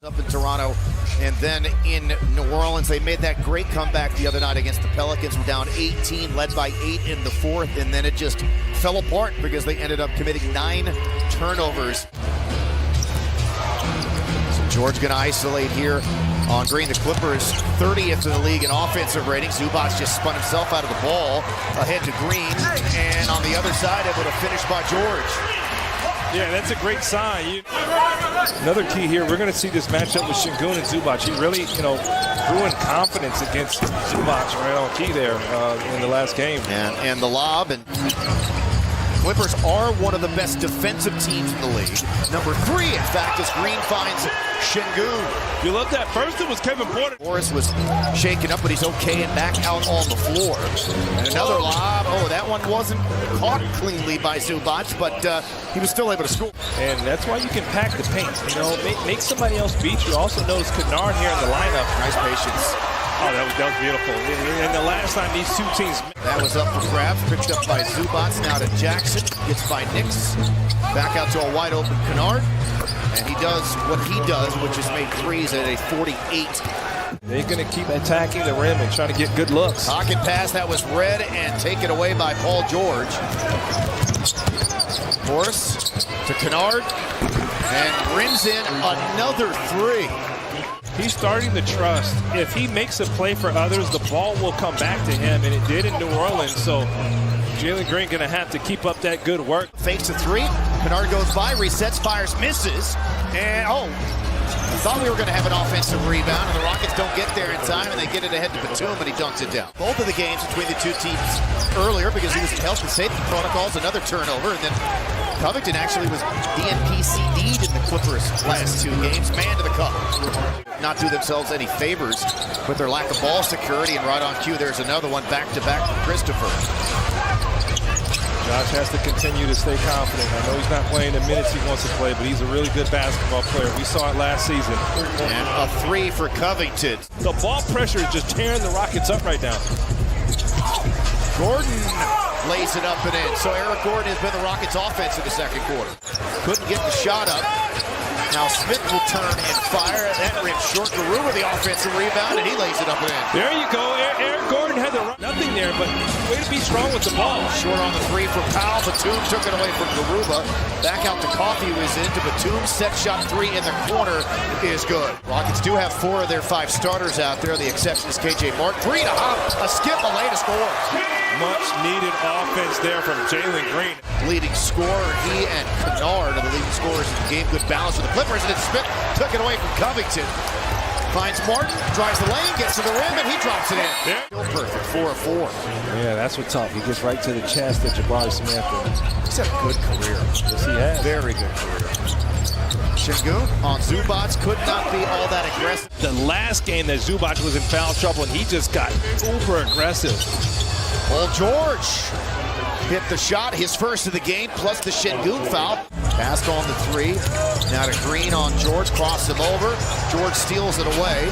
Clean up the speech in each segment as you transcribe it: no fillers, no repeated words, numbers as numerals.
Up in Toronto, and then in New Orleans, they made that great comeback the other night against the Pelicans. Were down 18, led by 8 in the fourth, and then it just fell apart because they ended up committing 9 turnovers. So George going to isolate here on Green. The Clippers 30th in the league in offensive rating. Zubac just spun himself out of the ball ahead to Green, and on the other side, able to finish by George. Yeah, that's a great sign. Another key here, we're going to see this matchup with Sengun and Zubac. He really, grew in confidence against Zubac right on key there in the last game. And the lob, and Clippers are one of the best defensive teams in the league. Number 3, in fact, as Green finds Sengun. You love that. First it was Kevin Porter. Morris was shaken up, but he's okay and back out on the floor. And another lob. Oh, that one wasn't caught cleanly by Zubac, but he was still able to score. And that's why you can pack the paint. Make somebody else beat you. Also notice Kennard here in the lineup. Nice patience. Oh, that was beautiful. And the last time these two teams... That was up for grabs, picked up by Zubac, now to Jackson, gets by Nix, back out to a wide open Kennard, and he does what he does, which is make threes at a 48. They're going to keep attacking the rim and trying to get good looks. Pocket pass, that was read and taken away by Paul George. Morris to Kennard, and rings in another 3. He's starting to trust. If he makes a play for others, the ball will come back to him, and it did in New Orleans. So Jalen Green going to have to keep up that good work. Fakes a 3. Kennard goes by, resets, fires, misses. And, I thought we were going to have an offensive rebound, and the Rockets don't get there in time, and they get it ahead to Batum, and he dunks it down. Both of the games between the two teams earlier, because he was in health and safety protocols, another turnover, and then Covington actually was DNP-CD'd in the Clippers' last 2 games. Man to the cup. Not do themselves any favors with their lack of ball security, and right on cue, there's another one back-to-back from Christopher. Josh has to continue to stay confident. I know he's not playing the minutes he wants to play, but he's a really good basketball player. We saw it last season. And a 3 for Covington. The ball pressure is just tearing the Rockets up right now. Gordon lays it up and in. So Eric Gordon has been the Rockets' offense in the second quarter. Couldn't get the shot up. Now Smith will turn and fire. That rim short. Garuba the offensive rebound, and he lays it up and in. There you go. Eric Gordon had the nothing there, but way to be strong with the ball. Short on the 3 for Powell. Batum took it away from Garuba. Back out to Coffey, was into Batum. Set shot 3 in the corner is good. Rockets do have 4 of their 5 starters out there. The exception is KJ Martin. 3 to hop. A skip, a lay to score. Much needed offense there from Jalen Green. Leading scorer, he and Kennard are the leading scorers in the game. Good balance for the Clippers, and it's Smith took it away from Covington. Finds Martin, drives the lane, gets to the rim, and he drops it in. Yeah. Still perfect, 4 of 4. Yeah, that's what's up. He gets right to the chest of Jabari Smith. He's had a good career. Yes, he has. Very good career. Sengun on Zubac could not be all that aggressive. The last game that Zubac was in foul trouble, and he just got uber aggressive. Paul George hit the shot, his first of the game, plus the Sengun foul. Passed on the 3. Now to Green on George, cross him over. George steals it away.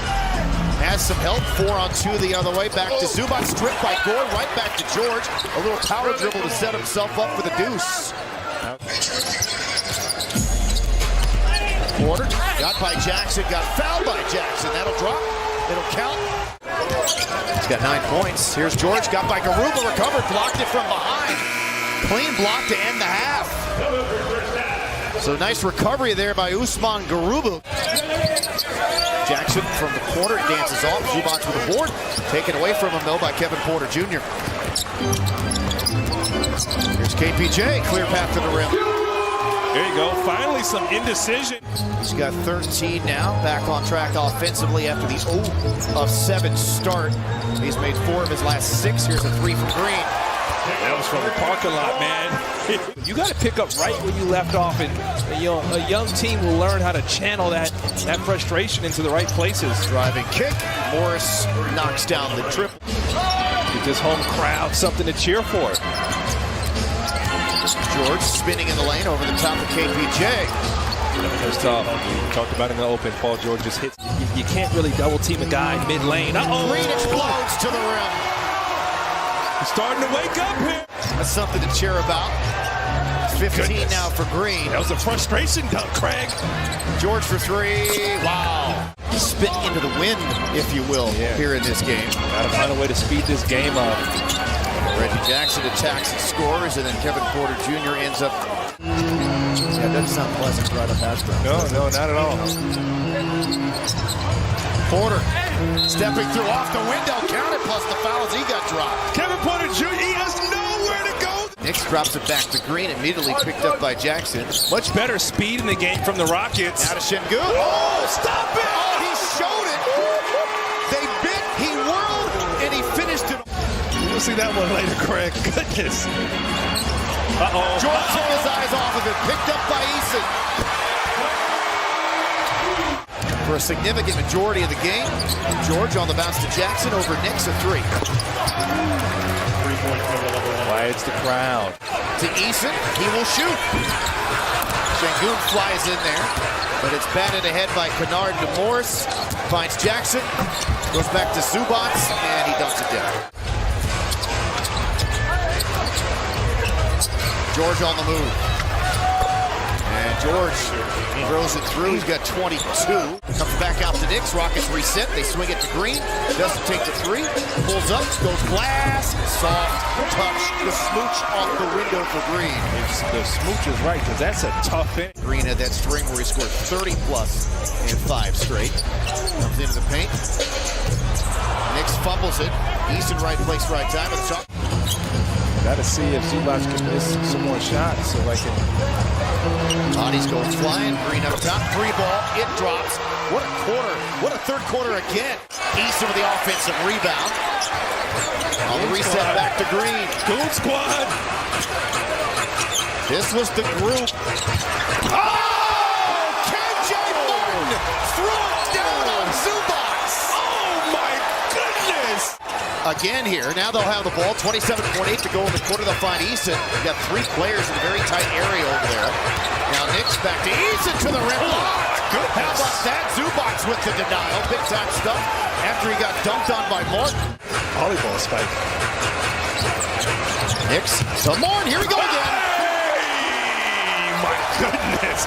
Has some help, 4 on 2 the other way. Back to Zubac, stripped by Gordon, right back to George. A little power dribble to set himself up for the deuce. Porter got by Jackson, got fouled by Jackson. That'll drop, it'll count. He's got 9 points. Here's George, got by Garuba, recovered, blocked it from behind. Clean block to end the half. So nice recovery there by Usman Garuba. Jackson from the corner, dances off. Zubac with a board. Taken away from him, though, by Kevin Porter Jr. Here's KPJ, clear path to the rim. There you go. Finally, some indecision. He's got 13 now, back on track offensively after the 0 of 7 start. He's made 4 of his last 6. Here's a 3 from Green. That was from the parking lot, man. You got to pick up right where you left off, and a young team will learn how to channel that frustration into the right places. Driving kick. Morris knocks down the triple. Get this home crowd something to cheer for. George spinning in the lane over the top of KPJ. That's tough. We talked about in the open. Paul George just hits. You can't really double team a guy mid-lane. Green explodes to the rim. He's starting to wake up here. That's something to cheer about. 15 now for Green. That was a frustration dunk, Craig. George for 3. Wow. spit into the wind, if you will, here in this game. Got to find a way to speed this game up. Reggie Jackson attacks and scores, and then Kevin Porter Jr. ends up. Yeah, that doesn't sound pleasant right up that front. No, not at all. Porter stepping through off the window, counted, plus the fouls he got dropped. Kevin Porter Jr., he has nowhere to go. Knicks drops it back to Green, immediately picked up by Jackson. Much better speed in the game from the Rockets. Now to Şengün. Oh, stop it! Oh, he showed it. They bit, he whirled, and he finished it. We'll see that one later, Craig. Goodness. Uh-oh. George took his eyes off of it, picked up by Eason. For a significant majority of the game, George on the bounce to Jackson over Knicks, a three. Quiets the crowd. To Eason, he will shoot. Şengün flies in there, but it's batted ahead by Kennard to Morris. Finds Jackson, goes back to Zubac, and he dumps it down. George on the move. And George throws it through. He's got 22. Comes back out to Knicks. Rockets reset. They swing it to Green. Doesn't take the three. Pulls up. Goes glass. Soft touch. The smooch off the window for Green. The smooch is right, because that's a tough inning. Green had that string where he scored 30+ in 5 straight. Comes into the paint. Knicks fumbles it. Eason right place, right time. It's up. Got to see if Zubac can miss some more shots so I can. Hotties goes flying. Green up top. Free ball. It drops. What a quarter. What a third quarter again. Eason with the offensive rebound. On the reset back to Green. Goon squad. This was the group. Oh! KJ Martin threw it down on Zubac. Oh my goodness. Again here. Now they'll have the ball. 27.8 to go in the quarter. They'll find Eason. You've got 3 players in a very tight area over there. Now Knicks back to Eason to the rim. How about that? Zubac with the denial. Big time stuff after he got dunked on by Martin. Volleyball spike. Knicks to Martin. Here we go again. Hey, my goodness.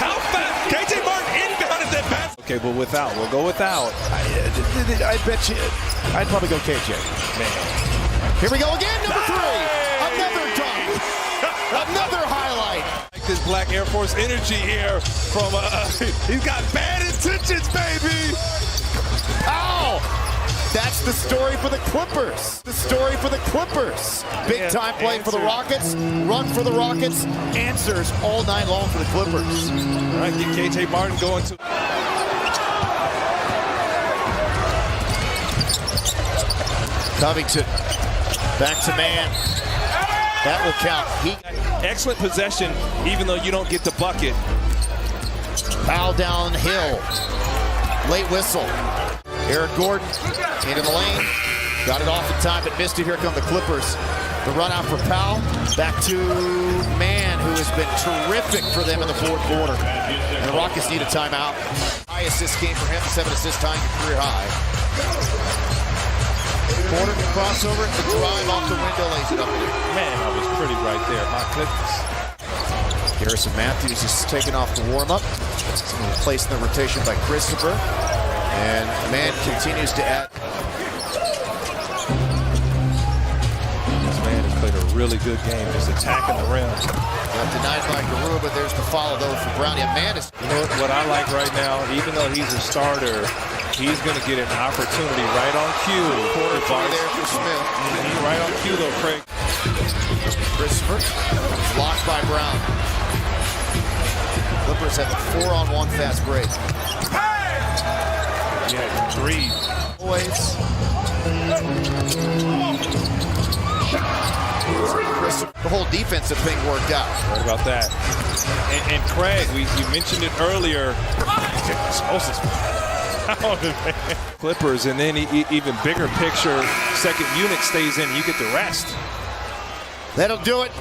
How fast? KJ Martin inbounded that pass. Okay, but without. We'll go without. I bet you. I'd probably go KJ. Man. Here we go again, number 3. Another dunk. Another highlight. Like this black Air Force energy here from, he's got bad intentions, baby. Ow! That's the story for the Clippers. The story for the Clippers. Big time play for the Rockets. Run for the Rockets. Answers all night long for the Clippers. All right, get KJ Martin going to. Covington, back to man. That will count. Excellent possession, even though you don't get the bucket. Foul downhill. Late whistle. Eric Gordon into the lane. Got it off in time, but missed it. Here come the Clippers. The run out for Powell. Back to Mann, who has been terrific for them in the fourth quarter. And the Rockets need a timeout. High assist game for him. 7 assists, tying a career high. Porter can crossover, the drive off the window, lays it up there. Man, I was pretty right there. My goodness. Garrison Matthews is taking off the warm-up. Placed in the rotation by Christopher. And Mann continues to add. This man has played a really good game, just attacking the rim. Got denied by Garuba. There's the follow, though, for Brown. Yeah, Mann is. You know what I like right now, even though he's a starter, he's going to get an opportunity right on cue. Porter there for Smith. Right on cue, though, Craig. Christopher blocked by Brown. Clippers have a 4-on-1 fast break. Yeah, 3. Boys. The whole defensive thing worked out. What about that? And Craig, you mentioned it earlier. Clippers, and then even bigger picture, second unit stays in, you get the rest. That'll do it.